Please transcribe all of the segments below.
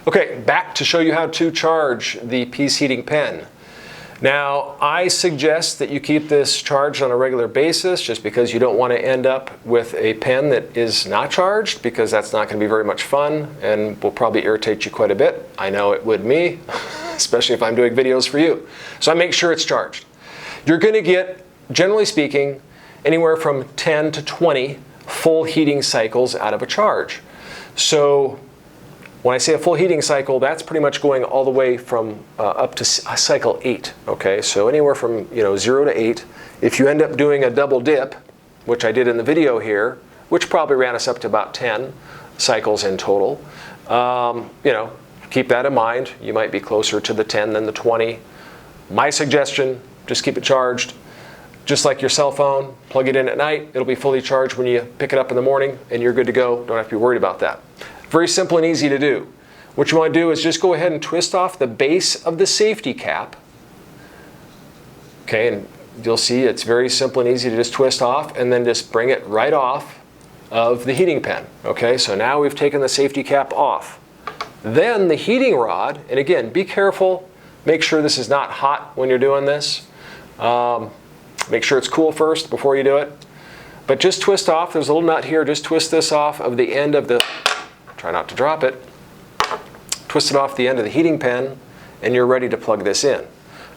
Okay, back to show you how to charge the piece heating pen. Now, I suggest that you keep this charged on a regular basis just because you don't want to end up with a pen that is not charged, because that's not going to be very much fun and will probably irritate you quite a bit. I know it would me, especially if I'm doing videos for you. So I make sure it's charged. You're going to get, generally speaking, anywhere from 10 to 20 full heating cycles out of a charge. So when I say a full heating cycle, that's pretty much going all the way from up to cycle 8. Okay, so anywhere from 0 to 8. If you end up doing a double dip, which I did in the video here, which probably ran us up to about 10 cycles in total, keep that in mind. You might be closer to the 10 than the 20. My suggestion: just keep it charged. Just like your cell phone, plug it in at night. It'll be fully charged when you pick it up in the morning, and you're good to go. Don't have to be worried about that. Very simple and easy to do. What you want to do is just go ahead and twist off the base of the safety cap. Okay, and you'll see it's very simple and easy to just twist off, and then just bring it right off of the heating pen. Okay, so now we've taken the safety cap off. Then the heating rod, and again, be careful. Make sure this is not hot when you're doing this. Make sure it's cool first before you do it. But just twist off, there's a little nut here, just twist this off of the end of the, try not to drop it, twist it off the end of the heating pen, and you're ready to plug this in.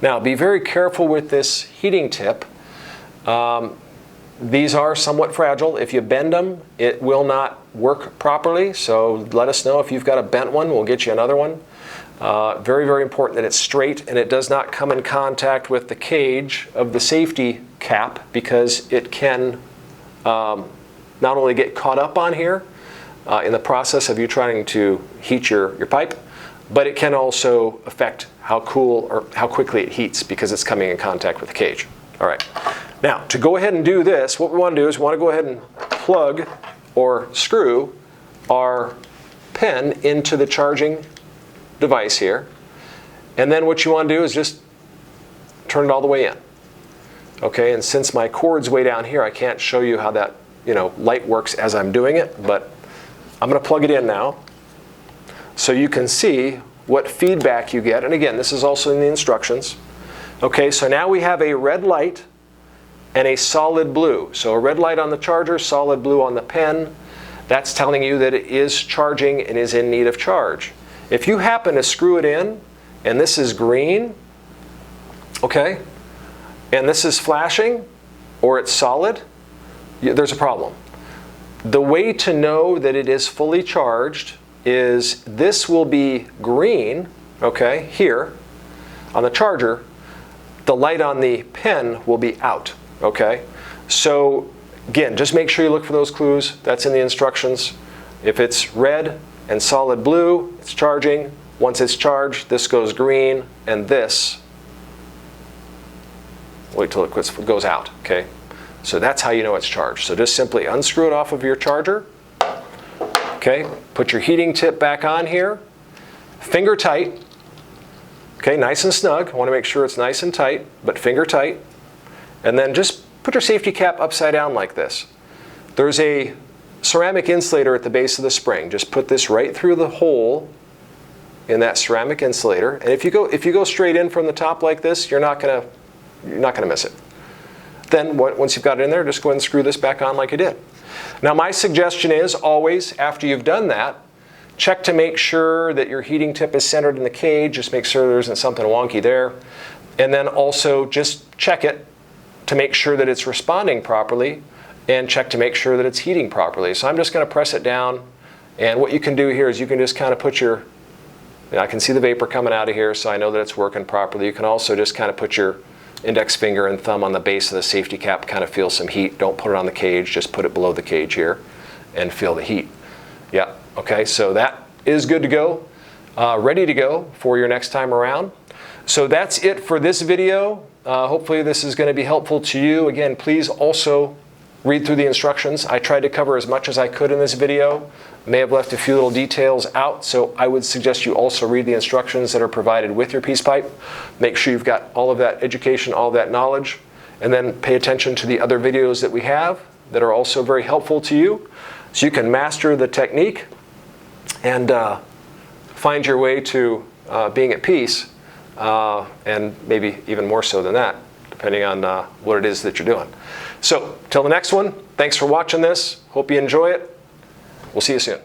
Now, be very careful with this heating tip. These are somewhat fragile. If you bend them, it will not work properly, so let us know if you've got a bent one. We'll get you another one. Very, very important that it's straight and it does not come in contact with the cage of the safety cap, because it can not only get caught up on here in the process of you trying to heat your pipe, but it can also affect how cool or how quickly it heats because it's coming in contact with the cage. All right. Now, to go ahead and do this, what we want to do is we want to go ahead and plug or screw our pen into the charging device here, and then what you want to do is just turn it all the way in. Okay, and since my cord's way down here, I can't show you how that light works as I'm doing it, but I'm going to plug it in now so you can see what feedback you get. And again, this is also in the instructions. Okay, so now we have a red light and a solid blue. So a red light on the charger, solid blue on the pen. That's telling you that it is charging and is in need of charge. If you happen to screw it in and this is green, okay, and this is flashing or it's solid, there's a problem. The way to know that it is fully charged is this will be green, okay, here on the charger. The light on the pen will be out, okay? So again, just make sure you look for those clues. That's in the instructions. If it's red and solid blue, it's charging. Once it's charged, this goes green, and this, wait till it goes out, okay? So that's how you know it's charged. So just simply unscrew it off of your charger, okay? Put your heating tip back on here, finger tight, okay, nice and snug. I want to make sure it's nice and tight, but finger tight. And then just put your safety cap upside down like this. There's a ceramic insulator at the base of the spring. Just put this right through the hole in that ceramic insulator. And if you go straight in from the top like this, you're not gonna miss it. Then once you've got it in there, just go ahead and screw this back on like you did. Now my suggestion is always, after you've done that, check to make sure that your heating tip is centered in the cage. Just make sure there isn't something wonky there. And then also just check it to make sure that it's responding properly, and check to make sure that it's heating properly. So I'm just going to press it down, and what you can do here is you can just kind of put your, I can see the vapor coming out of here, so I know that it's working properly. You can also just kind of put your index finger and thumb on the base of the safety cap, kind of feel some heat. Don't put it on the cage, just put it below the cage here and feel the heat. Yeah, okay, so that is good to go, ready to go for your next time around. So that's it for this video. Hopefully this is going to be helpful to you. Again, please also read through the instructions. I tried to cover as much as I could in this video. May have left a few little details out, so I would suggest you also read the instructions that are provided with your piece pipe. Make sure you've got all of that education, all of that knowledge, and then pay attention to the other videos that we have that are also very helpful to you, so you can master the technique and find your way to being at peace, and maybe even more so than that, depending on what it is that you're doing. So, till the next one, thanks for watching this. Hope you enjoy it. We'll see you soon.